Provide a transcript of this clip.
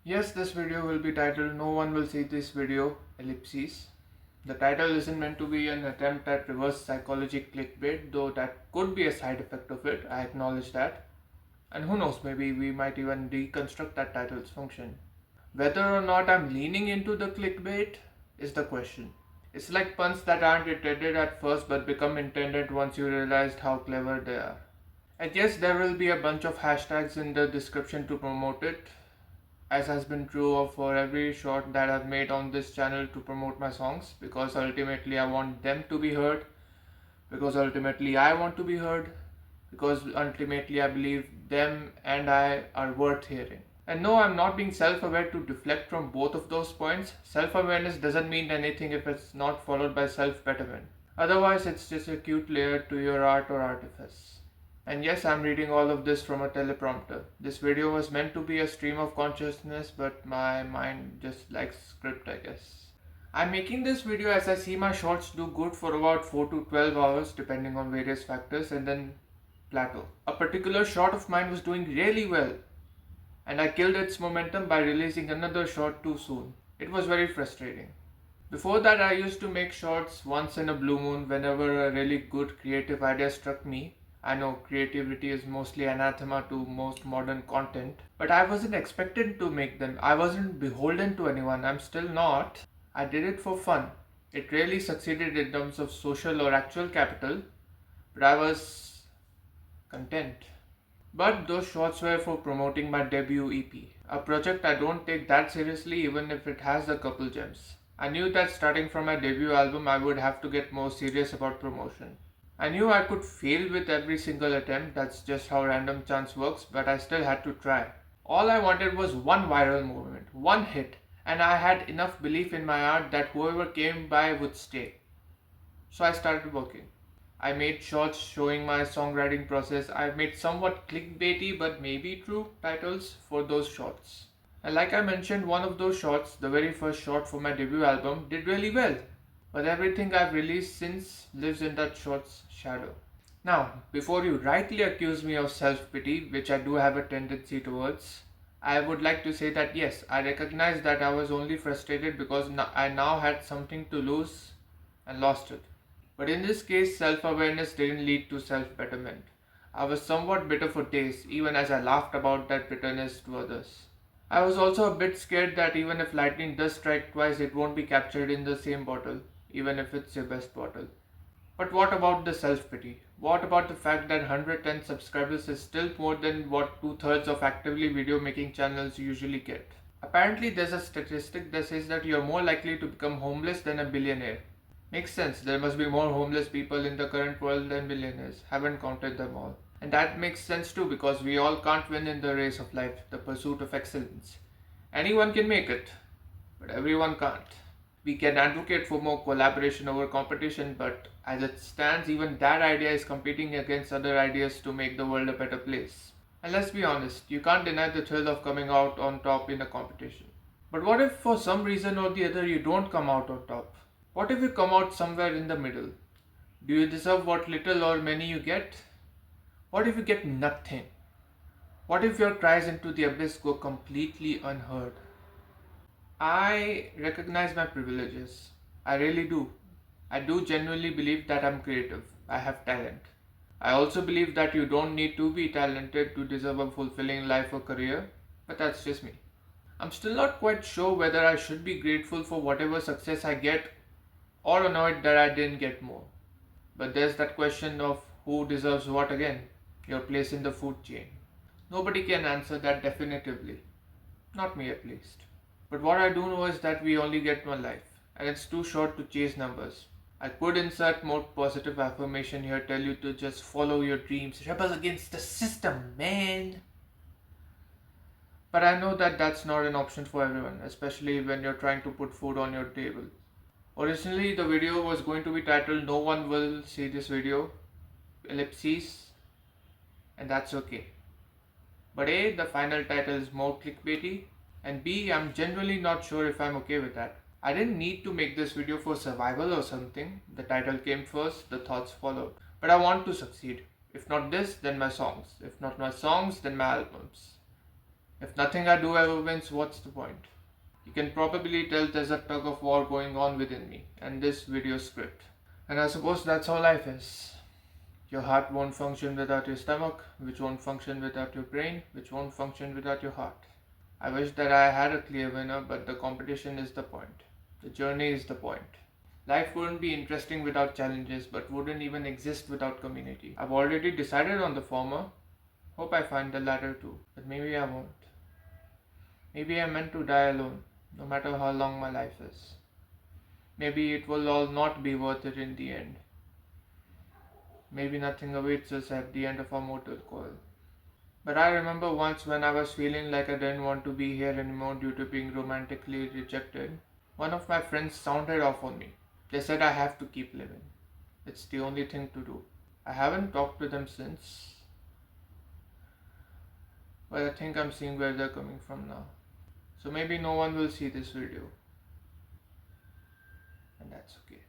Yes, this video will be titled "No One Will See This Video, ellipses." The title isn't meant to be an attempt at reverse psychology clickbait, though that could be a side effect of it, I acknowledge that. And who knows, maybe we might even deconstruct that title's function. Whether or not I'm leaning into the clickbait is the question. It's like puns that aren't intended at first but become intended once you realized how clever they are. And yes, there will be a bunch of hashtags in the description to promote it, as has been true of for every short that I've made on this channel to promote my songs, because ultimately I want them to be heard, because ultimately I want to be heard, because ultimately I believe them and I are worth hearing. And no, I'm not being self-aware to deflect from both of those points. Self-awareness doesn't mean anything if it's not followed by self-betterment. Otherwise, it's just a cute layer to your art or artifice. And yes, I'm reading all of this from a teleprompter. This video was meant to be a stream of consciousness, but my mind just likes script, I guess. I'm making this video as I see my shorts do good for about 4 to 12 hours depending on various factors and then plateau. A particular short of mine was doing really well and I killed its momentum by releasing another short too soon. It was very frustrating. Before that, I used to make shorts once in a blue moon whenever a really good creative idea struck me. I know creativity is mostly anathema to most modern content, but I wasn't expected to make them. I wasn't beholden to anyone. I'm still not. I did it for fun. It really succeeded in terms of social or actual capital, but I was content. But those shorts were for promoting my debut EP, a project I don't take that seriously even if it has a couple gems. I knew that starting from my debut album I would have to get more serious about promotion. I knew I could fail with every single attempt, that's just how random chance works, but I still had to try. All I wanted was one viral movement, one hit, and I had enough belief in my art that whoever came by would stay. So I started working. I made shorts showing my songwriting process. I made somewhat clickbaity but maybe true titles for those shorts. And like I mentioned, one of those shorts, the very first short for my debut album, did really well. But everything I've released since lives in that short's shadow. Now, before you rightly accuse me of self-pity, which I do have a tendency towards, I would like to say that yes, I recognize that I was only frustrated because I now had something to lose and lost it. But in this case, self-awareness didn't lead to self-betterment. I was somewhat bitter for days, even as I laughed about that bitterness to others. I was also a bit scared that even if lightning does strike twice, it won't be captured in the same bottle, even if it's your best bottle. But what about the self-pity? What about the fact that 110 subscribers is still more than what two-thirds of actively video making channels usually get? Apparently there's a statistic that says that you're more likely to become homeless than a billionaire. Makes sense, there must be more homeless people in the current world than billionaires. Haven't counted them all. And that makes sense too because we all can't win in the race of life, the pursuit of excellence. Anyone can make it, but everyone can't. We can advocate for more collaboration over competition, but as it stands, even that idea is competing against other ideas to make the world a better place. And let's be honest, you can't deny the thrill of coming out on top in a competition. But what if for some reason or the other you don't come out on top? What if you come out somewhere in the middle? Do you deserve what little or many you get? What if you get nothing? What if your cries into the abyss go completely unheard? I recognize my privileges. I really do. I do genuinely believe that I'm creative. I have talent. I also believe that you don't need to be talented to deserve a fulfilling life or career, but that's just me. I'm still not quite sure whether I should be grateful for whatever success I get or annoyed that I didn't get more. But there's that question of who deserves what again, your place in the food chain. Nobody can answer that definitively. Not me at least. But what I do know is that we only get one life, and it's too short to chase numbers. I could insert more positive affirmation here, tell you to just follow your dreams, rebel against the system, man. But I know that that's not an option for everyone, especially when you're trying to put food on your table. Originally, the video was going to be titled "No One Will See This Video," ellipses, and that's okay. But A, the final title is more clickbaity, and B, I'm genuinely not sure if I'm okay with that. I didn't need to make this video for survival or something. The title came first, the thoughts followed. But I want to succeed. If not this, then my songs. If not my songs, then my albums. If nothing I do ever wins, what's the point? You can probably tell there's a tug of war going on within me and this video script. And I suppose that's how life is. Your heart won't function without your stomach, which won't function without your brain, which won't function without your heart. I wish that I had a clear winner, but the competition is the point. The journey is the point. Life wouldn't be interesting without challenges, but wouldn't even exist without community. I've already decided on the former. Hope I find the latter too, but maybe I won't. Maybe I'm meant to die alone, no matter how long my life is. Maybe it will all not be worth it in the end. Maybe nothing awaits us at the end of our mortal coil. But I remember once when I was feeling like I didn't want to be here anymore due to being romantically rejected, one of my friends sounded off on me. They said I have to keep living. It's the only thing to do. I haven't talked to them since, but I think I'm seeing where they're coming from now. So maybe no one will see this video, and that's okay.